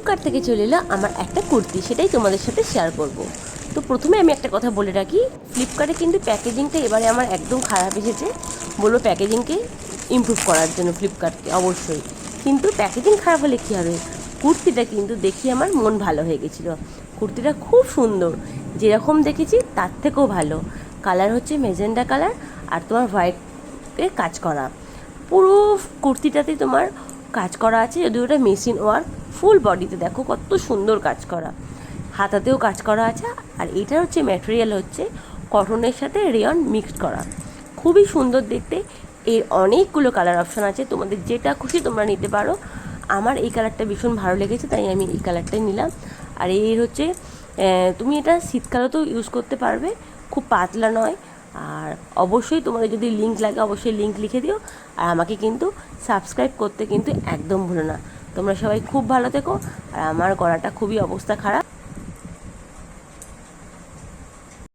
Flipkart থেকে চলে এলো আমার একটা কুর্তি, সেটাই তোমাদের সাথে শেয়ার করব। তো প্রথমে আমি একটা কথা বলে রাখি, ফ্লিপকার্টে কিন্তু প্যাকেজিংটা এবারে আমার একদম খারাপ এসেছে। বলবো প্যাকেজিংকে ইমপ্রুভ করার জন্য ফ্লিপকার্টকে অবশ্যই। কিন্তু প্যাকেজিং খারাপ হলে কী হবে, কুর্তিটা কিন্তু দেখি আমার মন ভালো হয়ে গেছিলো। কুর্তিটা খুব সুন্দর, যেরকম দেখেছি তার থেকেও ভালো। কালার হচ্ছে মেজেন্ডা কালার, আর তোমার হোয়াইটে কাজ করা। পুরো কুর্তিটাতে তোমার কাজ করা আছে, যদি ওটা মেশিন ওয়ার্ক। ফুল বডিতে দেখো কত সুন্দর কাজ করা, হাতাতেও কাজ করা আছে। আর এটার হচ্ছে ম্যাটেরিয়াল হচ্ছে কটনের সাথে রেয়ন মিক্সড করা, খুবই সুন্দর দেখতে। এর অনেকগুলো কালার অপশান আছে, তোমাদের যেটা খুশি তোমরা নিতে পারো। আমার এই কালারটা ভীষণ ভালো লেগেছে, তাই আমি এই কালারটাই নিলাম। আর এর হচ্ছে তুমি এটা শীতকালেতেও ইউজ করতে পারবে, খুব পাতলা নয়। আর অবশ্যই তোমাদের যদি লিঙ্ক লাগে অবশ্যই লিঙ্ক লিখে দিও। আর আমাকে কিন্তু সাবস্ক্রাইব করতে কিন্তু একদম ভুলো না। তোমরা সবাই খুব ভালো থেকো। আর আমার গলাটা খুবই অবস্থা খারাপ।